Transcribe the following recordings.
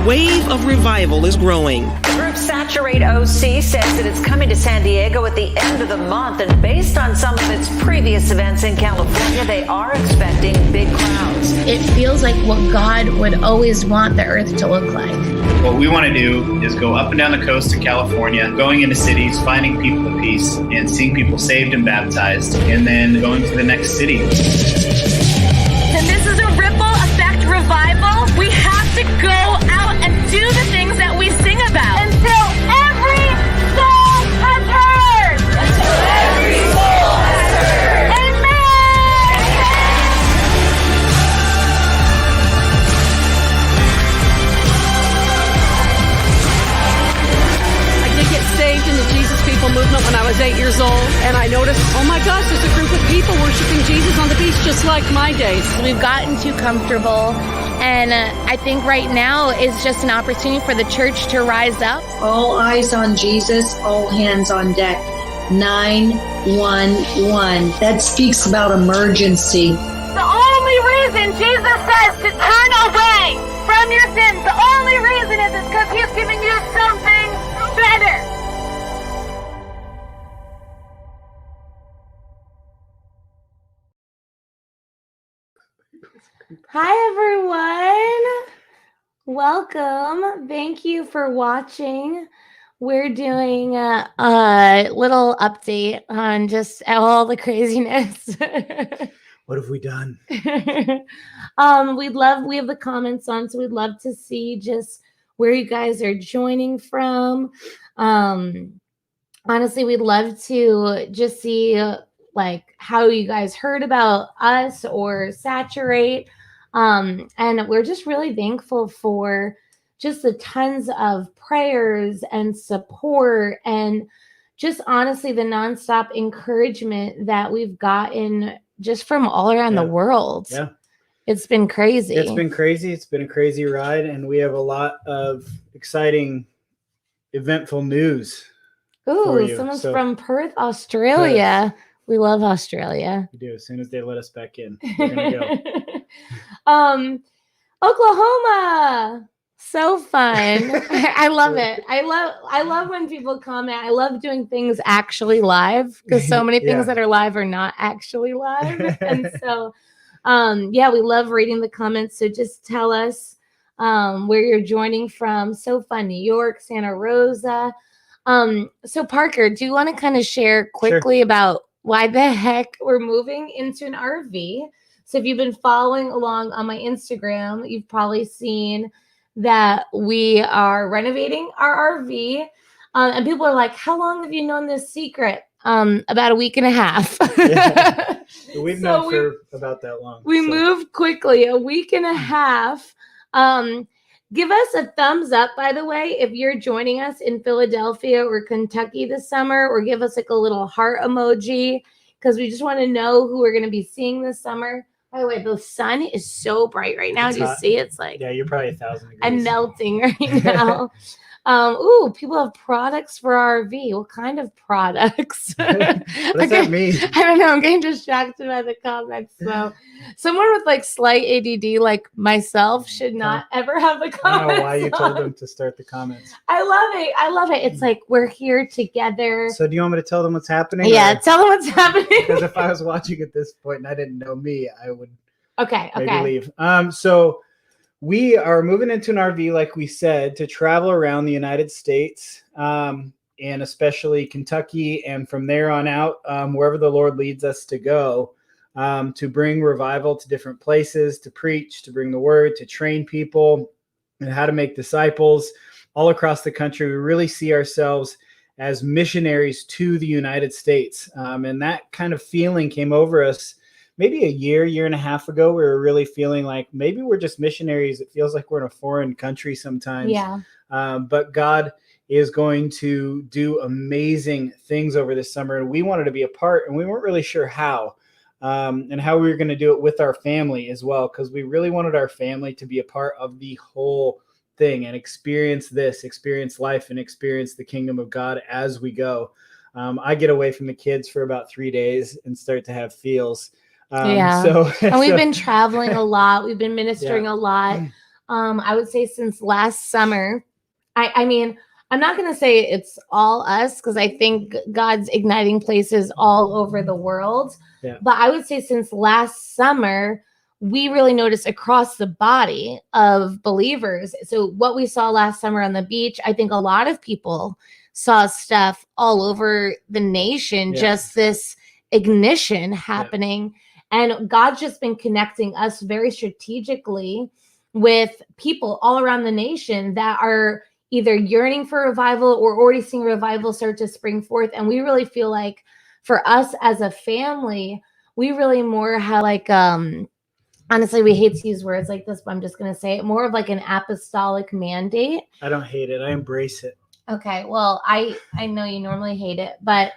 wave of revival is growing. The group Saturate OC says that it's coming to San Diego at the end of the month, and based on some of its previous events in California, they are expecting big crowds. It feels like what God would always want the earth to look like. What we want to do is go up and down the coast of California, going into cities, finding people of peace, and seeing people saved and baptized, and then going to the next city. And this is a ripple effect revival. We have to go out and do the things that we sing about until every soul has heard. Until every soul has heard. Amen. I did get saved in the Jesus People movement when I was 8 years old, and I noticed, oh my gosh, there's a group of people worshiping Jesus on the beach just like my days. We've gotten too comfortable, and I think right now is just an opportunity for the church to rise up. All eyes on Jesus, all hands on deck. 911. That speaks about emergency. The only reason Jesus says to turn away from your sins, the only reason is because he's giving you something better. Hi, everyone. Welcome. Thank you for watching. We're doing a little update on just all the craziness. What have we done? We have the comments on, so we'd love to see just where you guys are joining from. Honestly, we'd love to just see like how you guys heard about us or Saturate. And we're just really thankful for just the tons of prayers and support and just honestly the nonstop encouragement that we've gotten just from all around the world. Yeah. It's been crazy. It's been crazy. It's been a crazy ride, and we have a lot of exciting, eventful news. Ooh, someone's from Perth, Australia. Perth. We love Australia. We do. As soon as they let us back in, we're gonna go. Oklahoma. So fun. I love it. I love when people comment. I love doing things actually live because so many things that are live are not actually live. And so we love reading the comments. So just tell us where you're joining from. So fun. New York, Santa Rosa. So Parker, do you want to kind of share quickly about why the heck we're moving into an RV? So if you've been following along on my Instagram, you've probably seen that we are renovating our RV. And people are like, how long have you known this secret? About a week and a half. Yeah. We've known for about that long. We moved quickly, a week and a half. Give us a thumbs up, by the way, if you're joining us in Philadelphia or Kentucky this summer, or give us like a little heart emoji, because we just want to know who we're going to be seeing this summer. By the way, the sun is so bright right now. Do you see? It's like, yeah, you're probably 1,000 degrees. I'm melting right now. People have products for RV. What kind of products? What does that mean? I don't know. I'm getting distracted by the comments. So someone with like slight ADD like myself should not ever have the comments. I don't know why you told them to start the comments. I love it. It's like we're here together. So do you want me to tell them what's happening? Yeah, tell them what's happening. Because if I was watching at this point and I didn't know me, I would maybe leave. So we are moving into an RV, like we said, to travel around the United States, and especially Kentucky, and from there on out, wherever the Lord leads us to go, to bring revival to different places, to preach, to bring the word, to train people, and how to make disciples all across the country. We really see ourselves as missionaries to the United States, and that kind of feeling came over us maybe a year and a half ago. We were really feeling like maybe we're just missionaries. It feels like we're in a foreign country sometimes. Yeah. But God is going to do amazing things over this summer, and we wanted to be a part, and we weren't really sure how, and how we were going to do it with our family as well, because we really wanted our family to be a part of the whole thing and experience life, and experience the kingdom of God as we go. I get away from the kids for about 3 days and start to have feels. And we've been traveling a lot. We've been ministering a lot. I would say since last summer. I mean, I'm not going to say it's all us because I think God's igniting places all over the world. Yeah. But I would say since last summer, we really noticed across the body of believers. So what we saw last summer on the beach, I think a lot of people saw stuff all over the nation, just this ignition happening. And God's just been connecting us very strategically with people all around the nation that are either yearning for revival or already seeing revival start to spring forth. And we really feel like for us as a family, we really more have like, honestly, we hate to use words like this, but I'm just going to say it, more of like an apostolic mandate. I don't hate it. I embrace it. Okay. Well, I know you normally hate it, but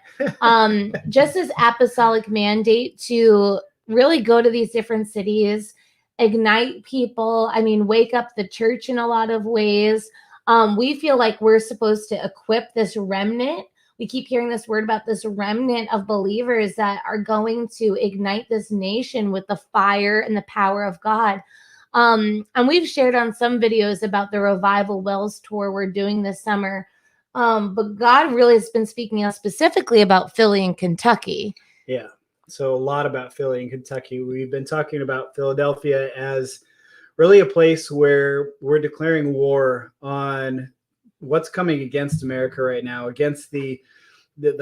just this apostolic mandate to really go to these different cities, ignite people. I mean, wake up the church in a lot of ways. We feel like we're supposed to equip this remnant. We keep hearing this word about this remnant of believers that are going to ignite this nation with the fire and the power of God. And we've shared on some videos about the Revival Wells tour we're doing this summer. But God really has been speaking to us specifically about Philly and Kentucky. Yeah. So a lot about Philly and Kentucky. We've been talking about Philadelphia as really a place where we're declaring war on what's coming against America right now, against the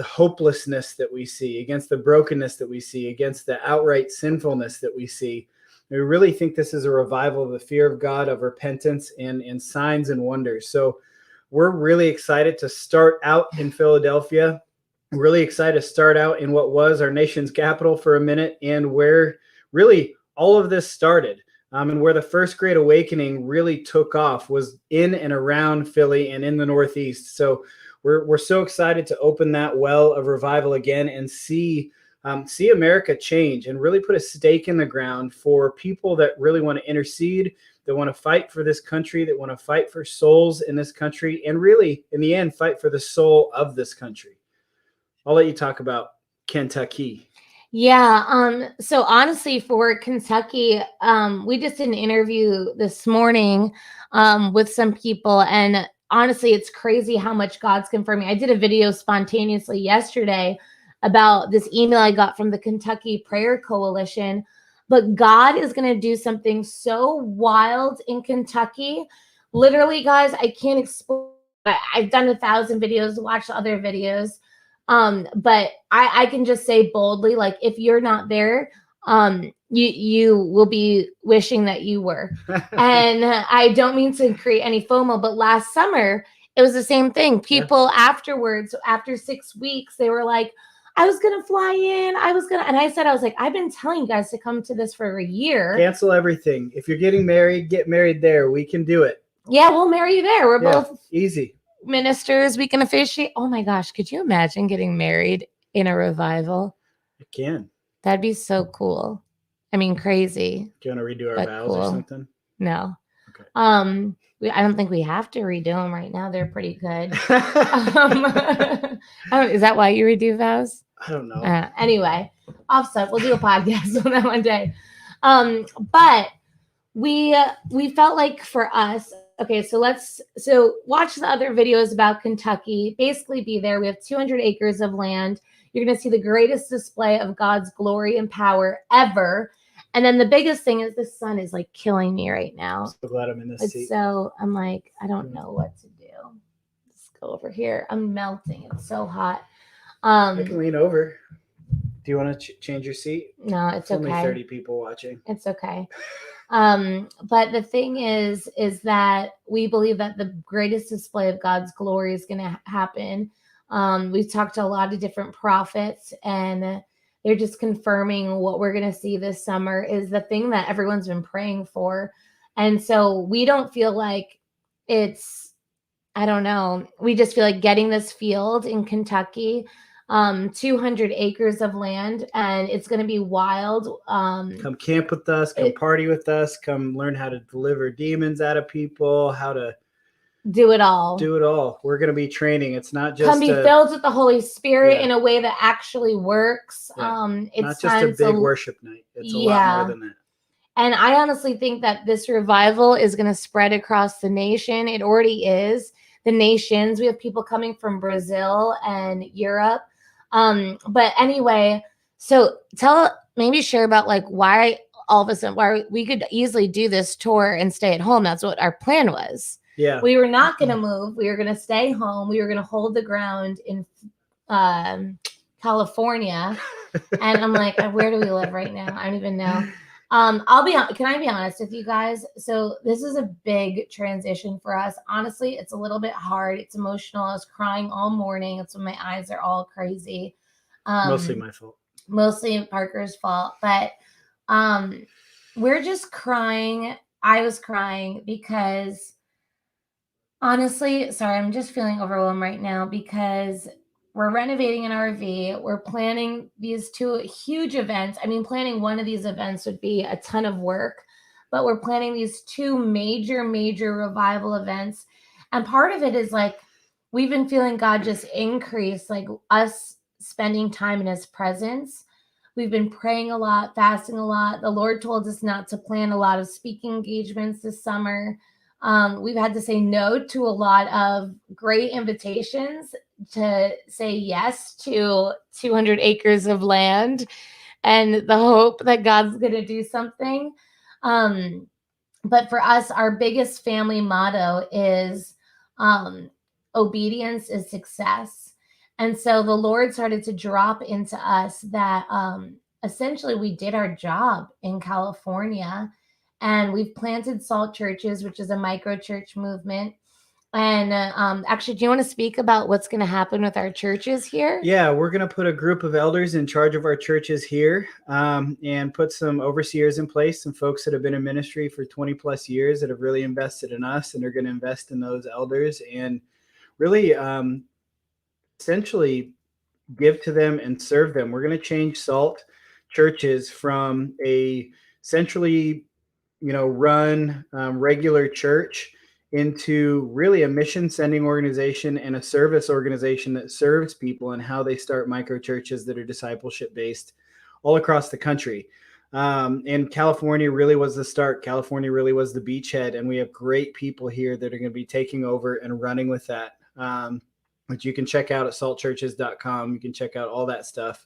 hopelessness that we see, against the brokenness that we see, against the outright sinfulness that we see. We really think this is a revival of the fear of God, of repentance, and signs and wonders. So we're really excited to start out in Philadelphia. Really excited to start out in what was our nation's capital for a minute, and where really all of this started. And where the first Great Awakening really took off was in and around Philly and in the Northeast. So we're so excited to open that well of revival again and see America change and really put a stake in the ground for people that really want to intercede, that want to fight for this country, that want to fight for souls in this country, and really, in the end, fight for the soul of this country. I'll let you talk about Kentucky. Yeah. So honestly, for Kentucky, we just did an interview this morning with some people, and honestly, it's crazy how much God's confirming. I did a video spontaneously yesterday about this email I got from the Kentucky Prayer Coalition, but God is going to do something so wild in Kentucky. Literally, guys, I can't explain. I've done 1,000 videos, watched other videos. But I can just say boldly, like, if you're not there, you will be wishing that you were. And I don't mean to create any FOMO, but last summer it was the same thing. People afterwards, after 6 weeks, they were like, I was going to fly in. And I said, I've been telling you guys to come to this for a year. Cancel everything. If you're getting married, get married there. We can do it. Yeah, we'll marry you there. We're both easy ministers. We can officiate. Oh my gosh, could you imagine getting married in a revival? I can. That'd be so cool. I mean, crazy. Do you want to redo our vows or something? No. Okay. I don't think we have to redo them right now. They're pretty good. Is that why you redo vows? I don't know. Anyway, offset. We'll do a podcast on that one day. But we felt like for us. Okay, so watch the other videos about Kentucky. Basically be there. We have 200 acres of land. You're going to see the greatest display of God's glory and power ever. And then the biggest thing is the sun is like killing me right now. I'm so glad I'm in this seat. So I'm like, I don't know what to do. Let's go over here. I'm melting. It's so hot. I can lean over. Do you want to change your seat? No, it's okay. Only 30 people watching. It's okay. But the thing is that we believe that the greatest display of God's glory is going to happen. We've talked to a lot of different prophets, and they're just confirming what we're going to see this summer is the thing that everyone's been praying for. And so we don't feel like it's, I don't know. We just feel like getting this field in Kentucky, 200 acres of land, and it's going to be wild. Come camp with us, come party with us, come learn how to deliver demons out of people, how to do it all. We're going to be training. It's not just come be filled with the Holy Spirit in a way that actually works. It's not just a big worship night. It's a lot more than that. And I honestly think that this revival is going to spread across the nation. It already is. The nations. We have people coming from Brazil and Europe. But anyway, so maybe share about like why all of a sudden, why we could easily do this tour and stay at home. That's what our plan was. Yeah. We were not going to move. We were going to stay home. We were going to hold the ground in California. And I'm like, where do we live right now? I don't even know. Can I be honest with you guys? So this is a big transition for us. Honestly, it's a little bit hard. It's emotional. I was crying all morning. It's when my eyes are all crazy. Mostly my fault. Mostly Parker's fault. But we're just crying. I was crying because honestly, sorry, I'm just feeling overwhelmed right now because we're renovating an RV. We're planning these 2 huge events. I mean, planning one of these events would be a ton of work, but we're planning these 2 major revival events. And part of it is like, we've been feeling God just increase, like us spending time in his presence. We've been praying a lot, fasting a lot. The Lord told us not to plan a lot of speaking engagements this summer. We've had to say no to a lot of great invitations to say yes to 200 acres of land and the hope that God's going to do something. But for us, our biggest family motto is obedience is success. And so the Lord started to drop into us that essentially we did our job in California. And we've planted Salt Churches, which is a micro church movement. And actually, do you want to speak about what's going to happen with our churches here? Yeah, we're going to put a group of elders in charge of our churches here and put some overseers in place, some folks that have been in ministry for 20 plus years that have really invested in us and are going to invest in those elders and really essentially give to them and serve them. We're going to change Salt Churches from a centrally run regular church into really a mission sending organization and a service organization that serves people and how they start micro churches that are discipleship based all across the country. And California really was the start. California really was the beachhead. And we have great people here that are going to be taking over and running with that, which you can check out at saltchurches.com. You can check out all that stuff.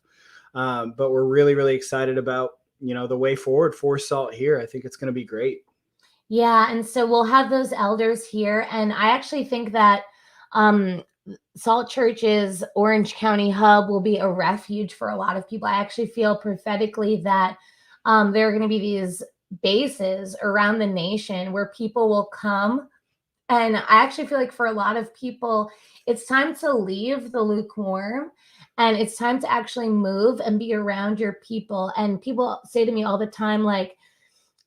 But we're really, really excited about the way forward for Salt here. I think it's going to be great. Yeah. And so we'll have those elders here. And I actually think that Salt Church's Orange County hub will be a refuge for a lot of people. I actually feel prophetically that there are going to be these bases around the nation where people will come. And I actually feel like for a lot of people, it's time to leave the lukewarm. And it's time to actually move and be around your people. And people say to me all the time, like,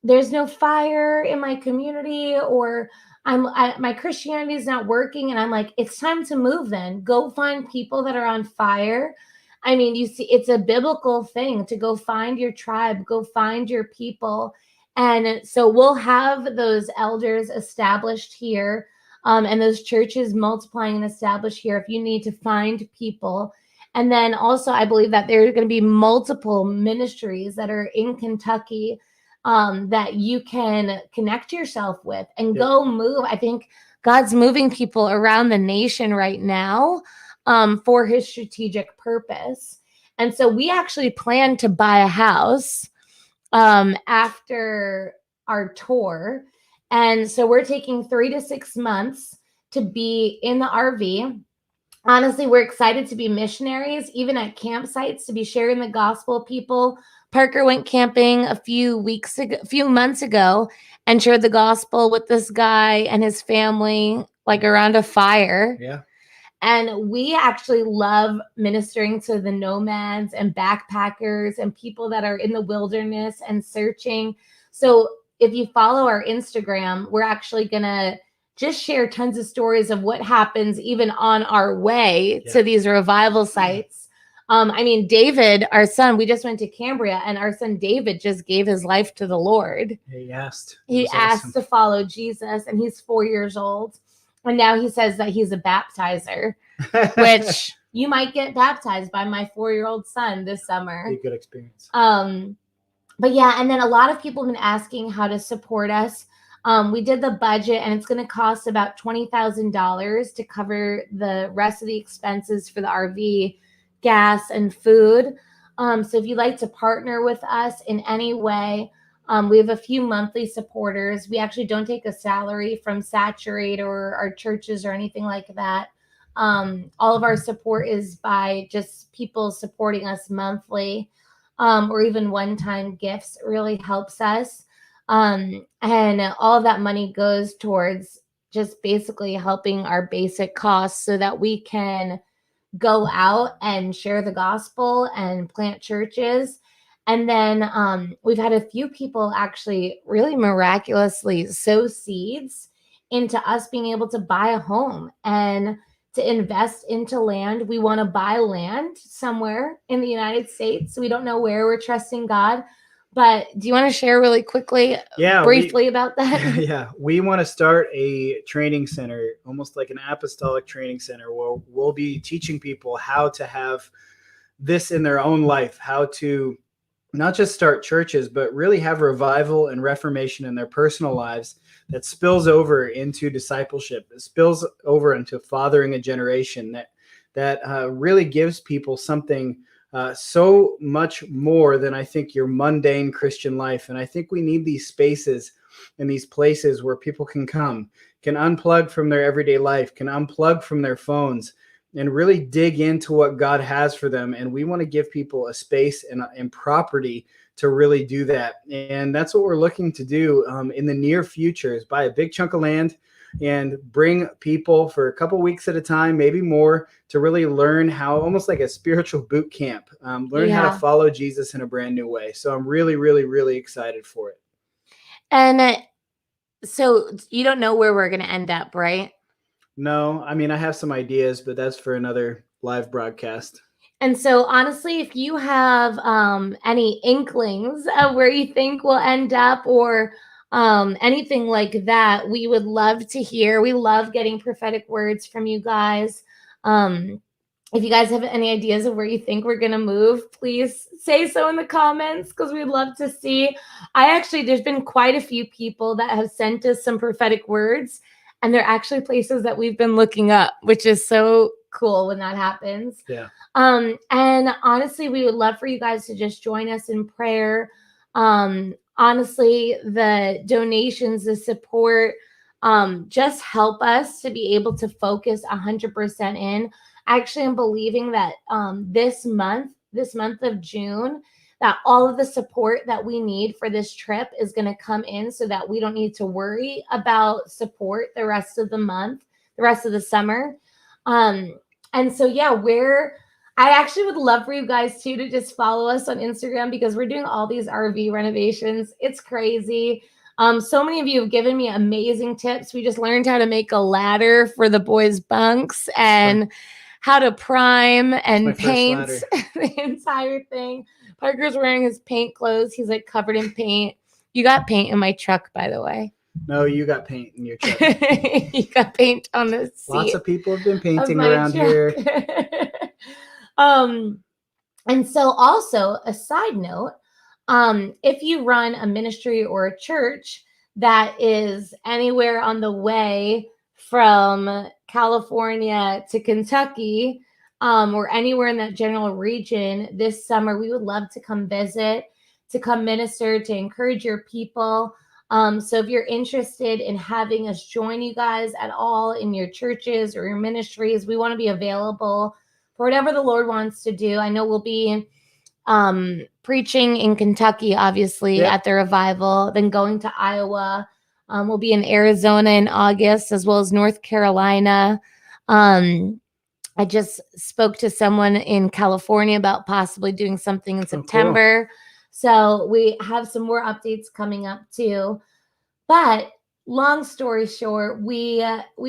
there's no fire in my community, or my Christianity is not working. And I'm like, it's time to move then. Go find people that are on fire. I mean, you see, it's a biblical thing to go find your tribe, go find your people. And so we'll have those elders established here and those churches multiplying and established here if you need to find people. And then also, I believe that there are going to be multiple ministries that are in Kentucky that you can connect yourself with and go move. I think God's moving people around the nation right now for his strategic purpose. And so we actually plan to buy a house after our tour. And so we're taking 3 to 6 months to be in the RV. Honestly, we're excited to be missionaries, even at campsites, to be sharing the gospel with people. Parker went camping a few months ago and shared the gospel with this guy and his family, like around a fire. Yeah. And we actually love ministering to the nomads and backpackers and people that are in the wilderness and searching. So if you follow our Instagram, we're actually going to just share tons of stories of what happens even on our way to these revival sites. I mean, David, our son, we just went to Cambria, and our son David just gave his life to the Lord. He asked. He asked to follow Jesus, and he's 4 years old. And now he says that he's a baptizer, which you might get baptized by my 4-year-old son this summer. Be a good experience. But yeah, and then a lot of people have been asking how to support us. We did the budget, and it's going to cost about $20,000 to cover the rest of the expenses for the RV, gas, and food. So if you'd like to partner with us in any way, we have a few monthly supporters. We actually don't take a salary from Saturate or our churches or anything like that. All of our support is by just people supporting us monthly, or even one-time gifts. It really helps us. And all of that money goes towards just basically helping our basic costs so that we can go out and share the gospel and plant churches. And then we've had a few people actually really miraculously sow seeds into us being able to buy a home and to invest into land. We want to buy land somewhere in the United States. We don't know where. We're trusting God. But do you want to share really quickly, briefly about that? Yeah, we want to start a training center, almost like an apostolic training center, where we'll be teaching people how to have this in their own life, how to not just start churches, but really have revival and reformation in their personal lives that spills over into discipleship, it spills over into fathering a generation that really gives people something so much more than I think your mundane Christian life. And I think we need these spaces and these places where people can come, can unplug from their everyday life, can unplug from their phones, and really dig into what God has for them. And we want to give people a space and property to really do that. And that's what we're looking to do in the near future, is buy a big chunk of land and bring people for a couple weeks at a time, maybe more, to really learn how, almost like a spiritual boot camp, learn how to follow Jesus in a brand new way. So I'm really, really, really excited for it. And so you don't know where we're going to end up, right? No, I mean, I have some ideas, but that's for another live broadcast. And so honestly, if you have any inklings of where you think we'll end up, or anything like that, we would love to hear. We love getting prophetic words from you guys. If you guys have any ideas of where you think we're going to move, please say so in the comments, because we'd love to see. There's been quite a few people that have sent us some prophetic words, and they're actually places that we've been looking up, which is so cool when that happens. Yeah. And honestly, we would love for you guys to just join us in prayer. Honestly, the donations, the support, just help us to be able to focus 100% in. Actually, I'm believing that this month of June, that all of the support that we need for this trip is going to come in, so that we don't need to worry about support the rest of the month, the rest of the summer. And so, yeah, I actually would love for you guys too to just follow us on Instagram, because we're doing all these RV renovations. It's crazy. So many of you have given me amazing tips. We just learned how to make a ladder for the boys' bunks and how to prime and paint the entire thing. Parker's wearing his paint clothes. He's like covered in paint. You got paint in my truck, by the way. No, you got paint in your truck. You got paint on the seat. Lots of people have been painting around here. And so also, a side note, if you run a ministry or a church that is anywhere on the way from California to Kentucky, or anywhere in that general region this summer, we would love to come visit, to come minister, to encourage your people. So if you're interested in having us join you guys at all in your churches or your ministries, we want to be available for whatever the Lord wants to do. I know we'll be preaching in Kentucky, obviously, at the revival, then going to Iowa. We'll be in Arizona in August, as well as North Carolina. I just spoke to someone in California about possibly doing something in September. Cool. So we have some more updates coming up too. But long story short, we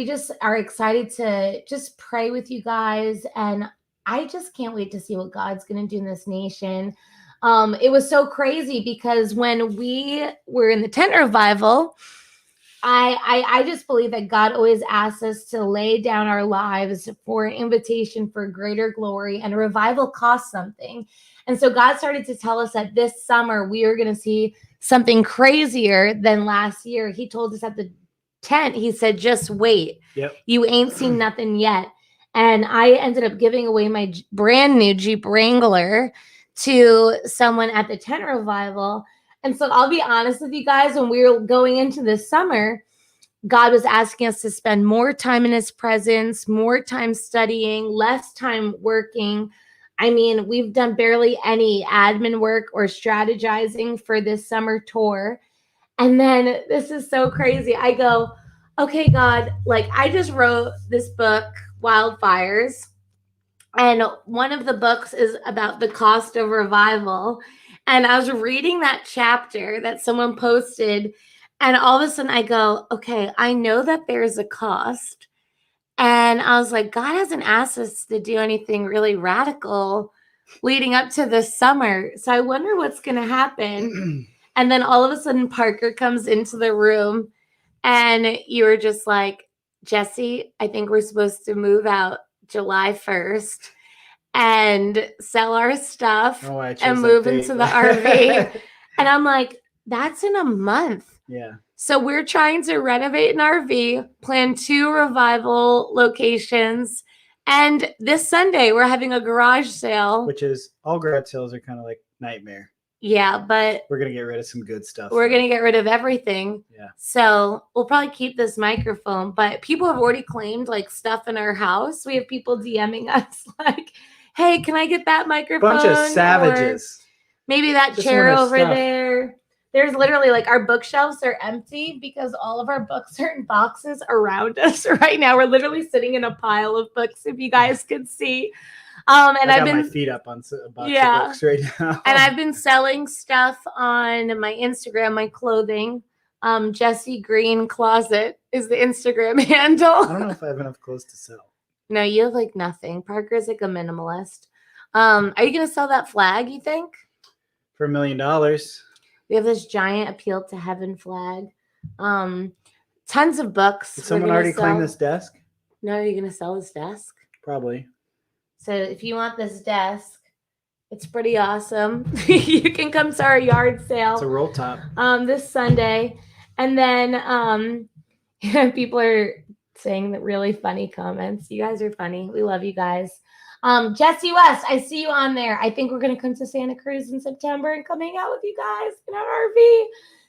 just are excited to just pray with you guys. And I just can't wait to see what God's going to do in this nation. It was so crazy, because when we were in the tent revival, I just believe that God always asks us to lay down our lives for an invitation for greater glory, and a revival costs something. And so God started to tell us that this summer we are going to see something crazier than last year. He told us at the tent, he said, just wait. Yep. You ain't seen nothing yet. And I ended up giving away my brand new Jeep Wrangler to someone at the tent revival. And so I'll be honest with you guys, when we were going into this summer, God was asking us to spend more time in his presence, more time studying, less time working. I mean, we've done barely any admin work or strategizing for this summer tour. And then this is so crazy. I go, okay, God, like I just wrote this book, Wildfires. And one of the books is about the cost of revival. And I was reading that chapter that someone posted. And all of a sudden I go, okay, I know that there's a cost. And I was like, God hasn't asked us to do anything really radical leading up to this summer. So I wonder what's going to happen. And then all of a sudden Parker comes into the room and you were just like, Jesse, I think we're supposed to move out July 1st and sell our stuff and move into the RV. And I'm like, that's in a month. Yeah. So we're trying to renovate an RV, plan 2 revival locations. And this Sunday, we're having a garage sale. Which is, all garage sales are kind of like nightmare. Yeah, but we're going to get rid of some good stuff. We're going to get rid of everything. Yeah. So we'll probably keep this microphone, but people have already claimed like stuff in our house. We have people DMing us like, hey, can I get that microphone? Bunch of savages. Or maybe that Just chair over stuff. there. There's literally like our bookshelves are empty because all of our books are in boxes around us right now. We're literally sitting in a pile of books, if you guys could see. And I've been my feet up on a box of books right now. And I've been selling stuff on my Instagram, my clothing. Jessie Green Closet is the Instagram handle. I don't know if I have enough clothes to sell. No, you have like nothing. Parker's like a minimalist. Are you gonna sell that flag, you think? For $1 million. We have this giant Appeal to Heaven flag. Tons of books. Did someone already claim this desk? No, are you gonna sell this desk? Probably. So if you want this desk, it's pretty awesome. You can come to our yard sale. It's a roll top. This Sunday. And then people are saying that really funny comments. You guys are funny. We love you guys. Jesse West, I see you on there. I think we're going to come to Santa Cruz in September and come hang out with you guys in our RV.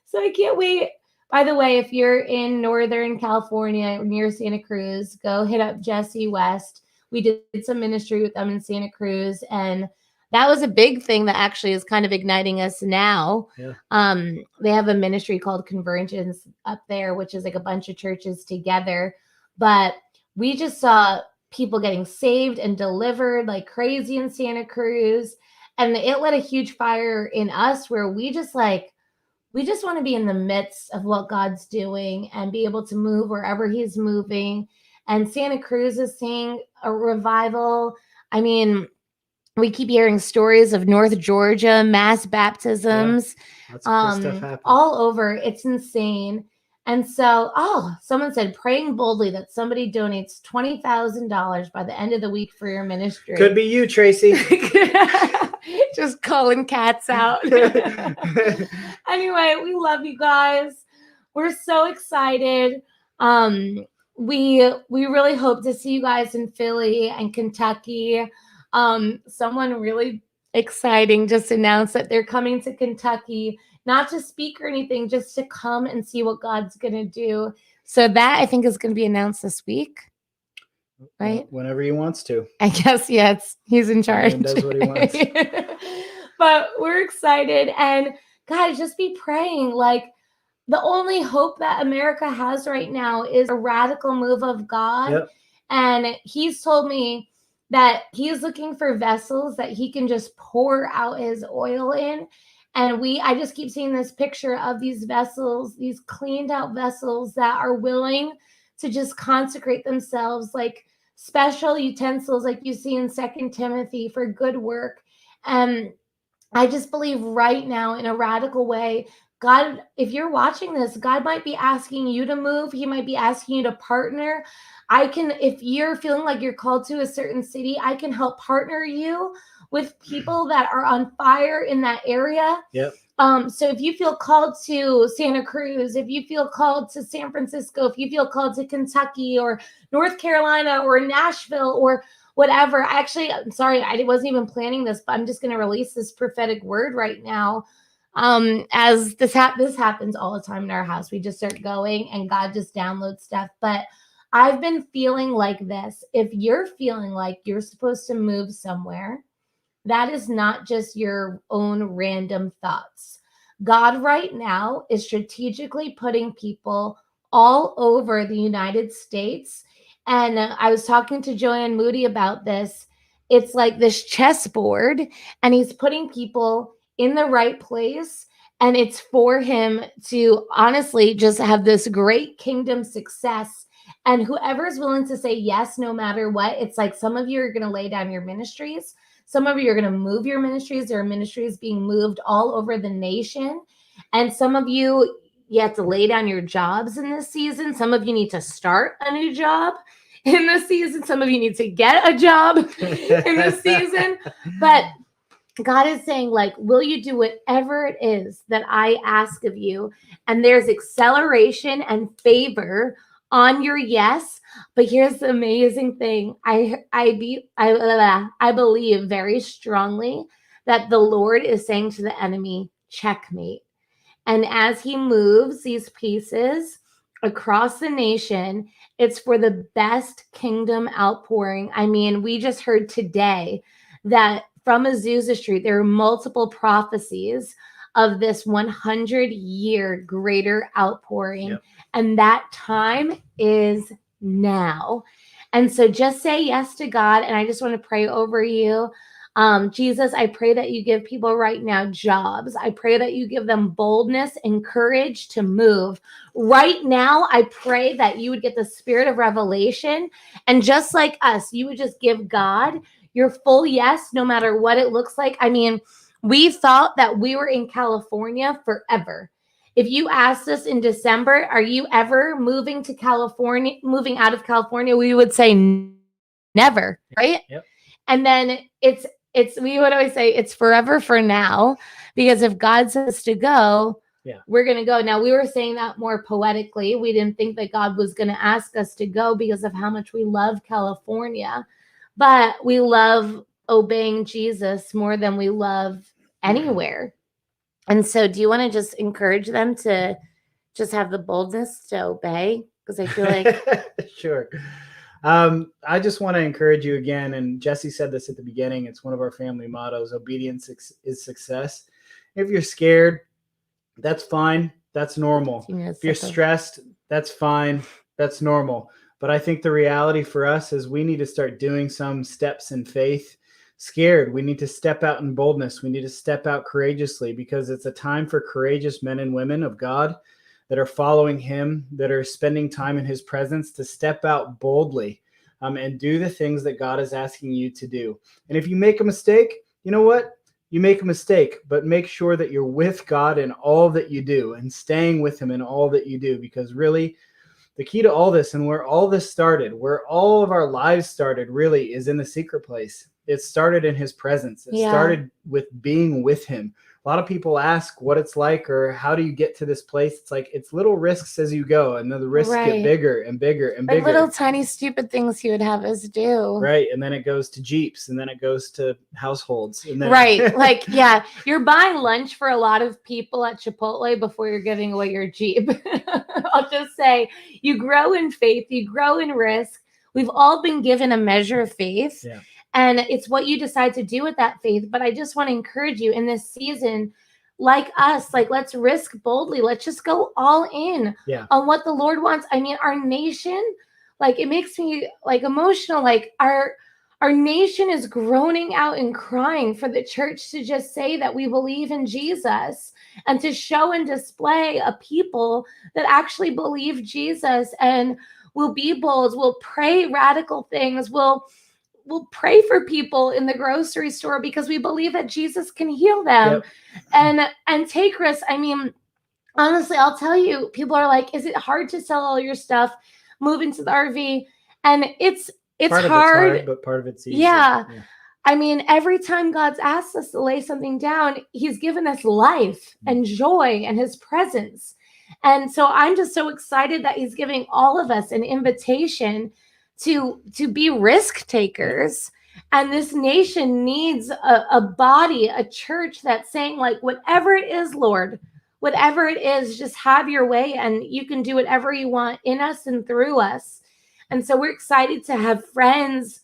So I can't wait. By the way, if you're in Northern California near Santa Cruz, go hit up Jesse West. We did some ministry with them in Santa Cruz, and that was a big thing that actually is kind of igniting us now. Yeah. They have a ministry called Convergence up there, which is like a bunch of churches together. But we just saw people getting saved and delivered like crazy in Santa Cruz. And it lit a huge fire in us where we just want to be in the midst of what God's doing and be able to move wherever he's moving. And Santa Cruz is seeing a revival. I mean, we keep hearing stories of North Georgia mass baptisms, Lots of cool stuff happening. all over. It's insane. And so, someone said, praying boldly that somebody donates $20,000 by the end of the week for your ministry. Could be you, Tracy. Just calling cats out. Anyway, we love you guys. We're so excited. We really hope to see you guys in Philly and Kentucky. Someone really exciting just announced that they're coming to Kentucky, not to speak or anything, just to come and see what God's going to do. So that I think is going to be announced this week, right? Whenever he wants to. I guess, he's in charge. He does what he wants. But we're excited. And guys, just be praying. Like, the only hope that America has right now is a radical move of God. Yep. And he's told me that he's looking for vessels that he can just pour out his oil in. And I just keep seeing this picture of these vessels, these cleaned out vessels that are willing to just consecrate themselves, like special utensils like you see in 2 Timothy for good work. And I just believe right now in a radical way, God, if you're watching this, God might be asking you to move. He might be asking you to partner. If you're feeling like you're called to a certain city, I can help partner you with people that are on fire in that area. Yep. So if you feel called to Santa Cruz, if you feel called to San Francisco, if you feel called to Kentucky or North Carolina or Nashville or whatever, I'm sorry, I wasn't even planning this, but I'm just going to release this prophetic word right now. As this happens all the time in our house. We just start going and God just downloads stuff. But I've been feeling like this. If you're feeling like you're supposed to move somewhere, that is not just your own random thoughts. God right now is strategically putting people all over the United States. And I was talking to Joanne Moody about this. It's like this chessboard, and he's putting people in the right place. And it's for him to honestly just have this great kingdom success. And whoever's willing to say yes, no matter what, it's like some of you are going to lay down your ministries. Some of you are going to move your ministries. There are ministries being moved all over the nation. And some of you have to lay down your jobs in this season. Some of you need to start a new job in this season. Some of you need to get a job in this season. But God is saying, like, will you do whatever it is that I ask of you? And there's acceleration and favor on your yes. But here's the amazing thing. I believe very strongly that the Lord is saying to the enemy, checkmate. And as he moves these pieces across the nation, it's for the best kingdom outpouring. I mean, we just heard today that from Azusa Street, there are multiple prophecies of this 100-year greater outpouring. Yep. And that time is now. And so just say yes to God. And I just want to pray over you. Jesus, I pray that you give people right now jobs. I pray that you give them boldness and courage to move. Right now, I pray that you would get the spirit of revelation. And just like us, you would just give God your full yes, no matter what it looks like. I mean, we thought that we were in California forever. If you asked us in December, are you ever moving to California, moving out of California? We would say never, right? Yep. And then we would always say it's forever for now, because if God says to go, we're going to go. Now, we were saying that more poetically. We didn't think that God was going to ask us to go because of how much we love California, but we love obeying Jesus more than we love anywhere. And so do you want to just encourage them to just have the boldness to obey? Because I feel like... Sure. I just want to encourage you again, and Jesse said this at the beginning, it's one of our family mottos, obedience is success. If you're scared, that's fine. That's normal. If you're stressed, that's fine. That's normal. But I think the reality for us is we need to start doing some steps in faith. Scared, we need to step out in boldness. We need to step out courageously, because it's a time for courageous men and women of God that are following him, that are spending time in his presence, to step out boldly and do the things that God is asking you to do. And if you make a mistake, you know what? You make a mistake, but make sure that you're with God in all that you do and staying with him in all that you do, because really the key to all this, and where all this started, where all of our lives started, really is in the secret place. It started in his presence. It started with being with him. A lot of people ask what it's like, or how do you get to this place? It's like, it's little risks as you go, and then the risks get bigger and bigger and bigger. Like little tiny stupid things he would have us do. Right. And then it goes to Jeeps, and then it goes to households. And then like, you're buying lunch for a lot of people at Chipotle before you're giving away your Jeep. I'll just say, you grow in faith, you grow in risk. We've all been given a measure of faith. Yeah. And it's what you decide to do with that faith. But I just want to encourage you in this season, like us, like, let's risk boldly. Let's just go all in on what the Lord wants. I mean, our nation, like, it makes me like emotional. Like our nation is groaning out and crying for the church to just say that we believe in Jesus, and to show and display a people that actually believe Jesus and will be bold, will pray radical things, will pray for people in the grocery store because we believe that Jesus can heal them and take risks. I mean, honestly, I'll tell you, people are like, is it hard to sell all your stuff, move into the RV? And it's part hard. Of it's hard, but part of it's easy. Yeah. I mean, every time God's asked us to lay something down, he's given us life and joy and his presence. And so I'm just so excited that he's giving all of us an invitation to be risk takers. And this nation needs a body, a church that's saying, like, whatever it is, Lord, whatever it is, just have your way, and you can do whatever you want in us and through us. And so we're excited to have friends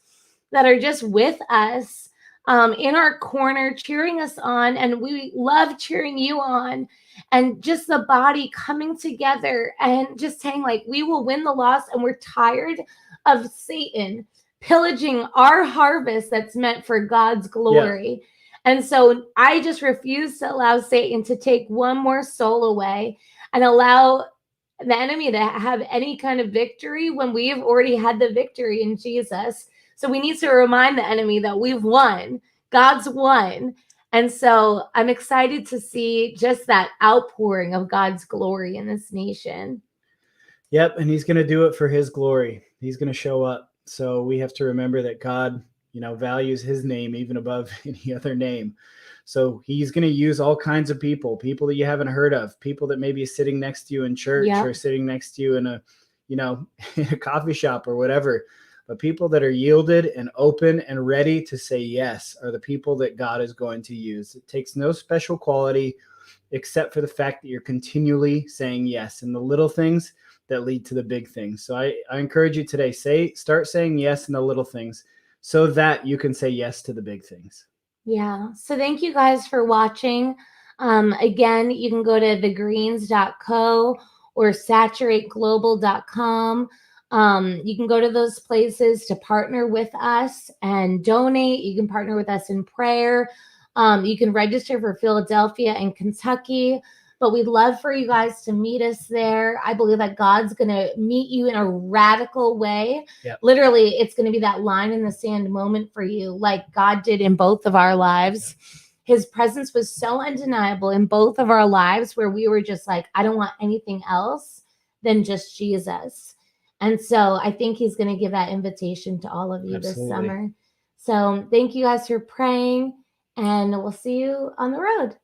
that are just with us in our corner, cheering us on. And we love cheering you on. And just the body coming together and just saying, like, we will win the loss. And we're tired of Satan pillaging our harvest that's meant for God's glory. Yeah. And so I just refuse to allow Satan to take one more soul away and allow the enemy to have any kind of victory when we've already had the victory in Jesus. So we need to remind the enemy that we've won. God's won. And so I'm excited to see just that outpouring of God's glory in this nation. Yep. And he's going to do it for his glory. He's going to show up. So we have to remember that God, values his name even above any other name. So he's going to use all kinds of people that you haven't heard of, people that maybe is sitting next to you in church or sitting next to you in a, in a coffee shop or whatever. But people that are yielded and open and ready to say yes are the people that God is going to use. It takes no special quality except for the fact that you're continually saying yes, and the little things that lead to the big things. So I encourage you today, start saying yes in the little things so that you can say yes to the big things. Yeah. So thank you guys for watching. Again, you can go to thegreens.co or saturateglobal.com. You can go to those places to partner with us and donate. You can partner with us in prayer. You can register for Philadelphia and Kentucky. But we'd love for you guys to meet us there. I believe that God's going to meet you in a radical way. Yep. Literally, it's going to be that line in the sand moment for you, like God did in both of our lives. His presence was so undeniable in both of our lives where we were just like, I don't want anything else than just Jesus. And so I think he's going to give that invitation to all of you this summer. So thank you guys for praying, and we'll see you on the road.